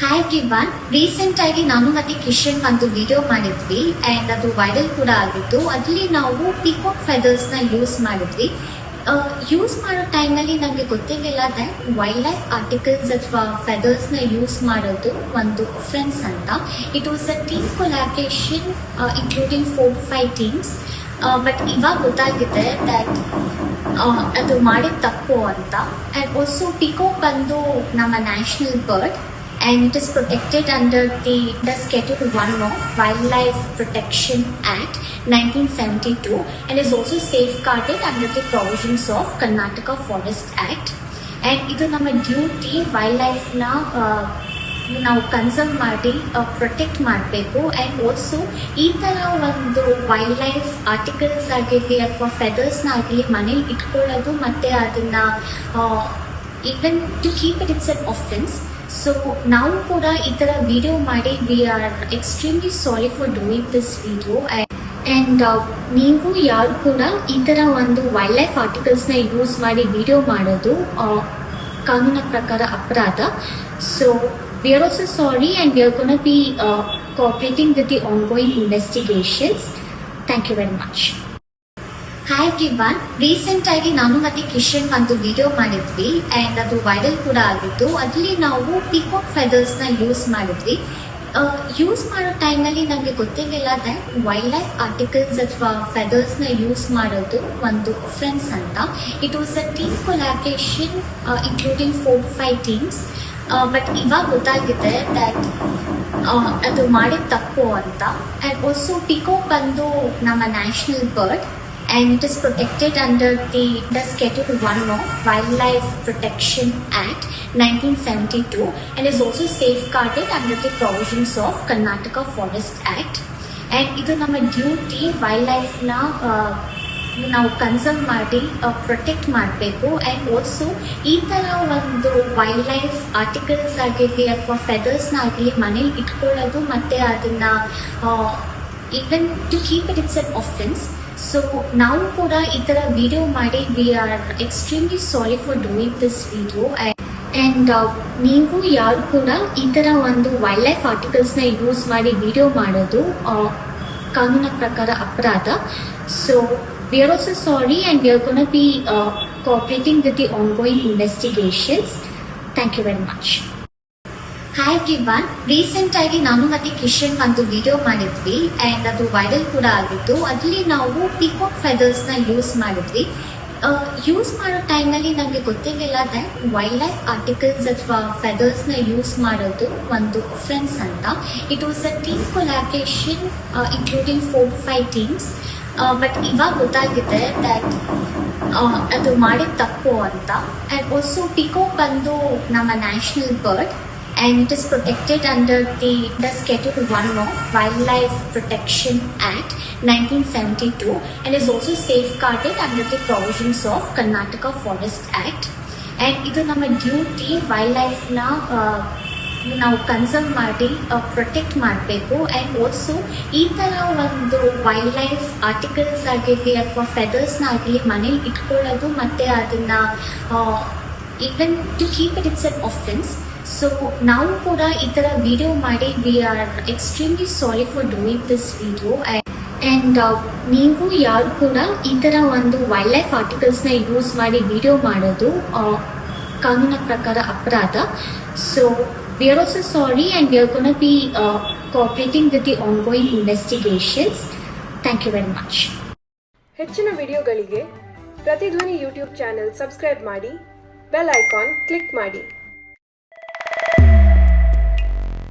Hi everyone, recent ಆಗಿ ನಾನು ಮತ್ತೆ ಕಿಶನ್ ಒಂದು ವಿಡಿಯೋ ಮಾಡಿದ್ವಿ ಅಂಡ್ ಅದು ವೈರಲ್ ಕೂಡ ಆಗಿತ್ತು. ಅದರಲ್ಲಿ ನಾವು ಪಿಕಾಕ್ ಫೆದರ್ಸ್ ನ ಯೂಸ್ ಮಾಡಿದ್ವಿ. ಯೂಸ್ ಮಾಡೋ ಟೈಮ್ನಲ್ಲಿ ನಮಗೆ ಗೊತ್ತಿರಲಿಲ್ಲ ದಟ್ ವೈಲ್ಡ್ ಲೈಫ್ ಆರ್ಟಿಕಲ್ಸ್ ಅಥವಾ ಫೆದರ್ಸ್ ನ ಯೂಸ್ ಮಾಡೋದು ಒಂದು ಫ್ರೆಂಡ್ಸ್ ಅಂತ. It was a team collaboration including 4 to 5 teams. But ಇವಾಗ ಗೊತ್ತಾಗಿದೆ ದಟ್ ಅದು ಮಾಡಿದ ತಪ್ಪು ಅಂತ. ಅಂಡ್ ಆಲ್ಸೋ ಪಿಕಾಕ್ ಬಂದು ನಮ್ಮ national bird and it is protected under the Schedule 1 of Wildlife Protection Act 1972 and is also safeguarded under the provisions of Karnataka Forest Act. And idu nama duty wildlife na ನಾವು conserve ಮಾಡಿ protect ಮಾಡಬೇಕು. And also ಈ ಥರ ಒಂದು wild life articles ಆಗಿರಲಿ ಅಥವಾ ಫೆದರ್ಸ್ನ ಆಗಲಿ ಮನೇಲಿ ಇಟ್ಕೊಳ್ಳೋದು ಮತ್ತು ಅದನ್ನು even to keep its an offence. So ನಾವು ಕೂಡ ಈ ಥರ ವಿಡಿಯೋ ಮಾಡಿ we are extremely sorry for doing this video. And ನೀವು ಯಾರು ಕೂಡ ಈ ಥರ ಒಂದು ವೈಲ್ಡ್ ಲೈಫ್ ಆರ್ಟಿಕಲ್ಸ್ನ ಯೂಸ್ ಮಾಡಿ ವಿಡಿಯೋ ಮಾಡೋದು ಕಾನೂನಿನ ಪ್ರಕಾರ ಅಪರಾಧ. So we are also sorry and we are going to be cooperating with the ongoing investigations. Thank you very much. Hi everyone, recent ಆಗಿ ನಾನು ಮತ್ತೆ ಕಿಶನ್ ಒಂದು ವಿಡಿಯೋ ಮಾಡಿದ್ವಿ ಅಂಡ್ ಅದು ವೈರಲ್ ಕೂಡ ಆಗಿತ್ತು. ಅದರಲ್ಲಿ ನಾವು ಪಿಕಾಕ್ ಫೆದರ್ಸ್ ನ ಯೂಸ್ ಮಾಡಿದ್ವಿ. ಯೂಸ್ ಮಾಡೋ ಟೈಮ್ನಲ್ಲಿ ನಮಗೆ ಗೊತ್ತಿರಲಿಲ್ಲ ದಟ್ ವೈಲ್ಡ್ ಲೈಫ್ ಆರ್ಟಿಕಲ್ಸ್ ಅಥವಾ ಫೆದರ್ಸ್ ನ ಯೂಸ್ ಮಾಡೋದು ಒಂದು ಫ್ರೆಂಡ್ಸ್ ಅಂತ. It was a team collaboration including 4 to 5 teams. But ಇವಾಗ ಗೊತ್ತಾಗಿದೆ ದಟ್ ಅದು ಮಾಡಿದ ತಪ್ಪು ಅಂತ. ಆ್ಯಂಡ್ ಆಲ್ಸೋ ಪಿಕಾಕ್ ಬಂದು ನಮ್ಮ national bird and it is protected under the Schedule 1 of Wildlife Protection Act 1972 and is also safeguarded under the provisions of Karnataka Forest Act. And idu nama duty wildlife na ನಾವು conserve ಮಾಡಿ protect ಮಾಡಬೇಕು. And also ಈ ಥರ ಒಂದು wild life articles ಆಗಿರಲಿ ಅಥವಾ ಫೆದರ್ಸ್ನ ಆಗಲಿ ಮನೇಲಿ ಇಟ್ಕೊಳ್ಳೋದು ಮತ್ತು ಅದನ್ನು even to keep its an offence. So ನಾವು ಕೂಡ ಈ ಥರ ವಿಡಿಯೋ ಮಾಡಿ we are extremely sorry for doing this video. And ನೀವು ಯಾರು ಕೂಡ ಈ ಥರ ಒಂದು ವೈಲ್ಡ್ ಲೈಫ್ ಆರ್ಟಿಕಲ್ಸ್ನ ಯೂಸ್ ಮಾಡಿ ವಿಡಿಯೋ ಮಾಡೋದು ಕಾನೂನಿನ ಪ್ರಕಾರ ಅಪರಾಧ. So we are also sorry and we are going to be cooperating with the ongoing investigations. Thank you very much. Hi everyone, recent ಆಗಿ ನಾನು ಮತ್ತೆ ಕಿಶನ್ ಒಂದು ವಿಡಿಯೋ ಮಾಡಿದ್ವಿ ಅಂಡ್ ಅದು ವೈರಲ್ ಕೂಡ ಆಗಿತ್ತು. ಅದರಲ್ಲಿ ನಾವು ಪಿಕಾಕ್ ಫೆದರ್ಸ್ ನ ಯೂಸ್ ಮಾಡಿದ್ವಿ. ಯೂಸ್ ಮಾಡೋ ಟೈಮ್ನಲ್ಲಿ ನಮಗೆ ಗೊತ್ತಿರಲಿಲ್ಲ ದಟ್ ವೈಲ್ಡ್ ಲೈಫ್ ಆರ್ಟಿಕಲ್ಸ್ ಅಥವಾ ಫೆದರ್ಸ್ನ ಯೂಸ್ ಮಾಡೋದು ಒಂದು ಫ್ರೆಂಡ್ಸ್ ಅಂತ. It was a team collaboration including 4 to 5 teams. But ಇವಾಗ ಗೊತ್ತಾಗಿದೆ ದಟ್ ಅದು ಮಾಡಿದ ತಪ್ಪು ಅಂತ. ಆ್ಯಂಡ್ ಆಲ್ಸೋ ಪಿಕಾಕ್ ಬಂದು ನಮ್ಮ national bird and it is protected under the Schedule 1 of Wildlife Protection Act 1972 and is also safeguarded under the provisions of Karnataka Forest Act. And idu nama duty wildlife na ನಾವು conserve ಮಾಡಿ protect ಮಾಡಬೇಕು. And also ಈ ಥರ ಒಂದು wild life articles ಆಗಿರಲಿ ಅಥವಾ ಫೆದರ್ಸ್ನ ಆಗಲಿ ಮನೇಲಿ ಇಟ್ಕೊಳ್ಳೋದು ಮತ್ತು ಅದನ್ನು even to keep its an offence. So ನಾವು ಕೂಡ ಈ ಥರ ವಿಡಿಯೋ ಮಾಡಿ we are extremely sorry for doing this video. And ನೀವು ಯಾರು ಕೂಡ ಈ ಥರ ಒಂದು ವೈಲ್ಡ್ ಲೈಫ್ ಆರ್ಟಿಕಲ್ಸ್ನ ಯೂಸ್ ಮಾಡಿ ವಿಡಿಯೋ ಮಾಡೋದು ಕಾನೂನಿನ ಪ್ರಕಾರ ಅಪರಾಧ. So we are also sorry and we are going to be cooperating with the ongoing investigations. Thank you very much. ಹೆಚ್ಚಿನ ವಿಡಿಯೋಗಳಿಗೆ ಪ್ರತಿಧ್ವನಿ ಯೂಟ್ಯೂಬ್ ಚಾನೆಲ್ ಸಬ್ಸ್ಕ್ರೈಬ್ ಮಾಡಿ, ಬೆಲ್ ಐಕಾನ್ ಕ್ಲಿಕ್ ಮಾಡಿ.